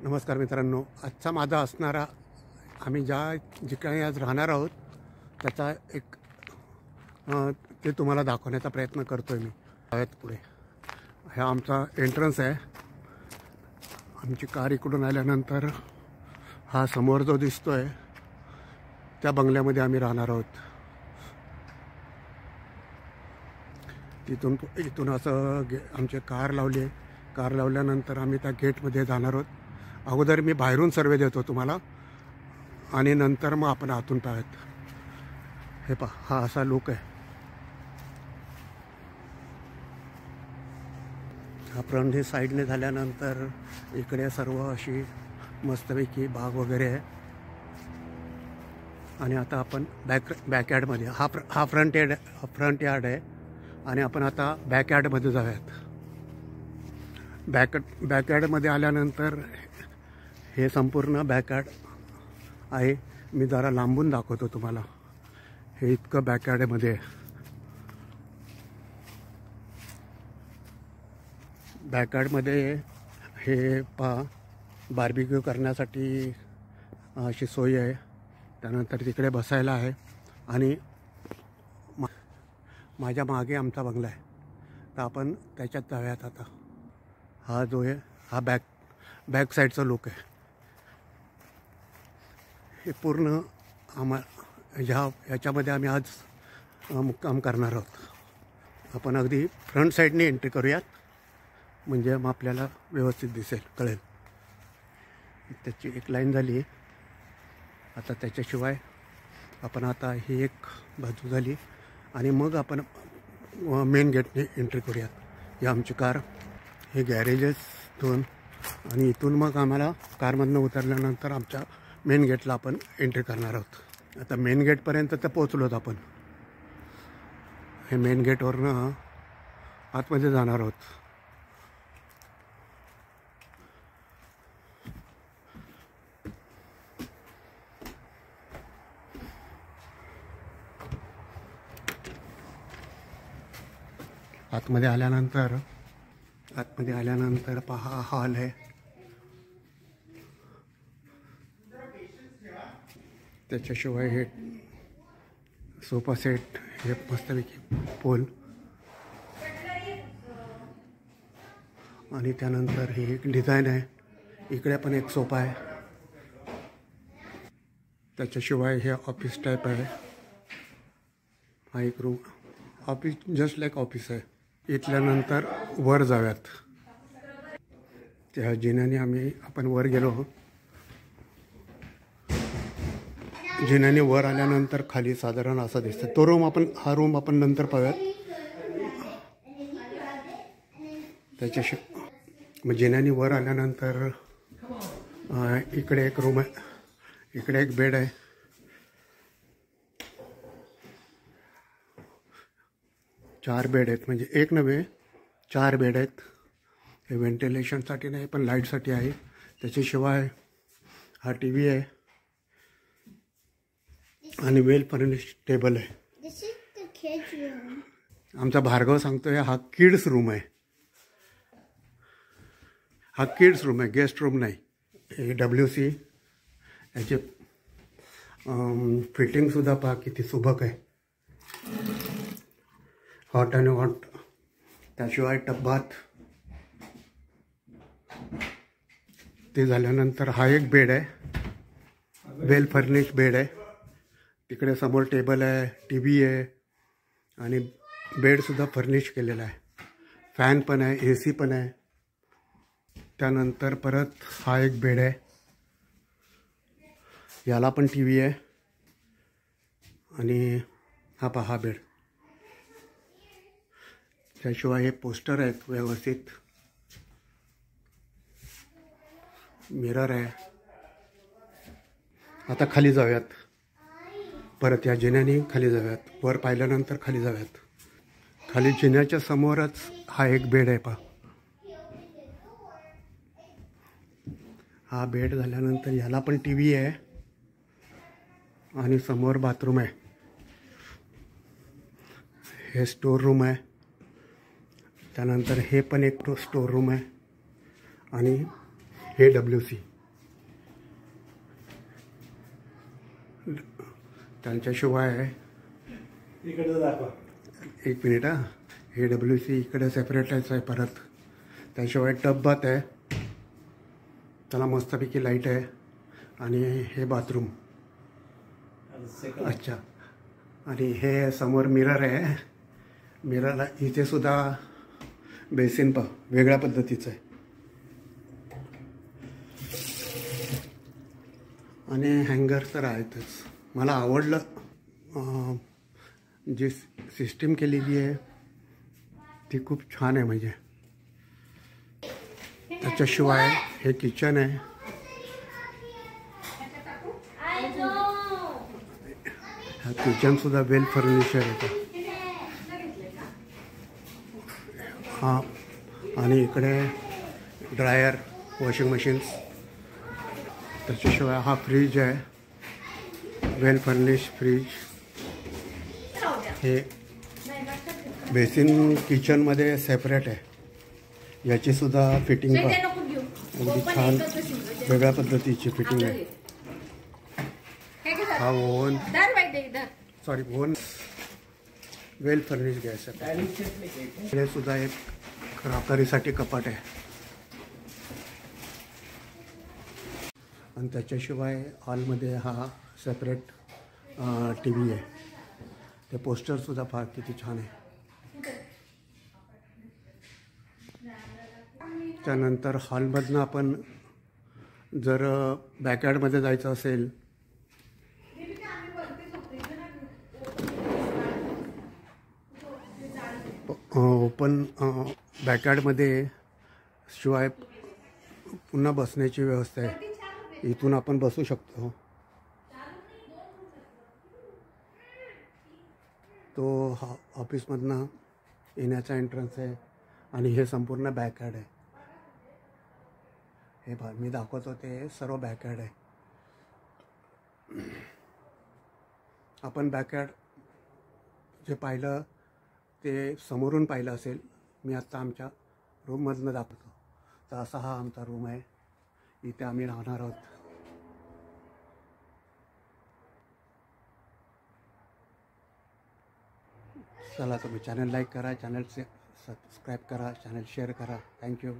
नमस्कार मित्रांनो, आजचा माझा असणारा आम्ही ज्या ठिकाणी आज राहणार आहोत त्याचा एक ते तुम्हाला दाखवण्याचा प्रयत्न करतो आहे मी. आहेत पुढे हा आमचा एंट्रन्स आहे. आमची कार इकडून आल्यानंतर हा समोर जो दिसतो आहे त्या बंगल्यामध्ये आम्ही राहणार आहोत. इथून असं आमची कार लावली आहे. कार लावल्यानंतर आम्ही त्या गेटमध्ये जाणार आहोत. अगोदर मी बाहेरून सर्वे देतो तुम्हाला आणि नंतर मग आपण आतून पाहत. हे पहा, हा असा लुक आहे. हा फ्रंट हे साईडने झाल्यानंतर इकडे सर्व अशी मस्तपैकी बाग वगैरे आहे. आणि आता आपण बॅकयार्डमध्ये हा फ्रंट यार्ड आहे आणि आपण आता बॅकयार्डमध्ये जाऊयात. बॅकयार्डमध्ये आल्यानंतर हे संपूर्ण बॅकयार्ड आहे. मी जरा लांबून दाखवतो तुम्हाला. हे इतकं बॅकयार्डमध्ये आहे. बॅकयार्डमध्ये हे पहा, बार्बिक्यू करण्यासाठी अशी सोय आहे. त्यानंतर तिकडे बसायला आहे आणि माझ्या मागे आमचा बंगला आहे. तर आपण त्याच्यात जाऊयात आता. हा जो आहे हा बॅक साईडचा लुक आहे. हे पूर्ण याच्यामध्ये आम्ही आज मुक्काम करणार आहोत. आपण अगदी फ्रंट साईडने एंट्री करूयात म्हणजे मग आपल्याला व्यवस्थित दिसेल, कळेल. त्याची एक लाईन झाली आहे. आता त्याच्याशिवाय आपण आता ही एक बाजू झाली आणि मग आपण मेन गेटने एंट्री करूयात. ही आमची कार, हे गॅरेजेस दोन आणि इथून मग आम्हाला कारमधनं उतरल्यानंतर आमच्या मेन गेटला आपण एंट्री करणार आहोत. आता मेन गेटपर्यंत तर पोचलोत आपण. हे मेन गेटवरनं आतमध्ये जाणार आहोत. आतमध्ये आल्यानंतर पहा, हॉल आहे. त्याच्याशिवाय हे सोफा सेट, हे मस्तपैकी पोल आणि त्यानंतर ही एक डिझाईन आहे. इकडे पण एक सोफा आहे. त्याच्याशिवाय हे ऑफिस टाईप आहे. हा एक room, office just like office आहे. इथल्यानंतर वर जाऊयात. त्या जिन्याने आपण वर गेलो. जिन्याने वर आल्यानंतर खाली साधारण असं दिसतं. हा रूम आपण नंतर पाहूयात. त्याच्याशी मग जिन्याने वर आल्यानंतर इकडे एक रूम आहे. इकडे एक बेड आहे. चार बेड आहेत, म्हणजे एक नव्हे 4 बेड आहेत. हे व्हेंटिलेशनसाठी नाही पण लाईटसाठी आहे. त्याच्याशिवाय हा TV आहे आणि वेल फर्निश्ड टेबल आहे. आमचा भार्गव सांगतोय हा किड्स रूम आहे. हा किड्स रूम आहे, गेस्ट रूम नाही. हे WC, याचे फिटिंगसुद्धा पहा किती सुबक आहे. हॉट आणि हॉट. त्याशिवाय टब्बात. ते झाल्यानंतर हा एक बेड आहे, वेल फर्निश्ड बेड आहे. तिकडे समोर टेबल आहे, TV आहे आणि बेडसुद्धा फर्निश केलेला आहे. फॅन पण आहे, AC पण आहे. त्यानंतर परत हा एक बेड आहे. याला पण TV आहे आणि हा पहा बेड. त्याशिवाय हे पोस्टर आहेत व्यवस्थित. मिरर आहे. आता खाली जाऊयात. परत या जिन्याने खाली जाऊयात. वर पाहिल्यानंतर खाली जाऊयात. खाली जिन्याच्या समोरच हा एक बेड आहे पहा. हा बेड झाल्यानंतर ह्याला पण TV आहे आणि समोर बाथरूम आहे. हे स्टोर रूम आहे. त्यानंतर हे पण एक स्टोर रूम आहे आणि हे WC. त्यांच्याशिवाय इकडे दाखवा. एक मिनिट हां, हे WC इकडे सेपरेटच आहे. परत त्याशिवाय टब-बाथ आहे, त्याला मस्तपैकी लाईट आहे. आणि हे बाथरूम. अच्छा. आणि हे समोर मिरर आहे. मिररला इथे सुद्धा बेसिन वेगळ्या पद्धतीचं आहे. आणि हँगर तर आहेतच. मला आवडलं जी सिस्टीम केलेली आहे ती खूप छान आहे. म्हणजे त्याच्याशिवाय हे किचन आहे. हा किचनसुद्धा वेल फर्निचर आहे. हां, आणि इकडे ड्रायर, वॉशिंग मशीन्स. त्याच्याशिवाय हा फ्रीज आहे, वेल फर्निश फ्रीज. हे बेसिन किचनमध्ये सेपरेट आहे. याचीसुद्धा फिटिंग अगदी छान वेगळ्या पद्धतीची फिटिंग आहे. हा ओव्हन, सॉरी ओव्हन वेल फर्निश गॅस आहे. हे सुद्धा एक क्राकरीसाठी कपाट आहे. आणि त्याच्याशिवाय हॉलमध्ये हा सेपरेट TV आहे. ते पोस्टरसुद्धा फार किती छान आहे. त्यानंतर हॉलमधनं आपण जर बॅकयार्डमध्ये जायचं असेल ओपन बॅकयार्डमध्ये शिवाय पुन्हा बसण्याची व्यवस्था आहे. इथून आपण बसू शकतो. तो ऑफिसमधनं येण्याचा एंट्रन्स आहे. आणि हे संपूर्ण बॅकयार्ड आहे. हे मी दाखवतो ते सर्व बॅकयार्ड आहे. आपण बॅकयार्ड जे पाहिलं ते समोरून पाहिलं असेल. मी आत्ता आमच्या रूममधनं दाखवतो. तर असा हा आमचा रूम आहे. इथे आम्ही राहणार आहोत. चला, तुम्ही चॅनल लाईक करा, चॅनल सबस्क्राईब करा, चॅनल शेअर करा. थँक्यू.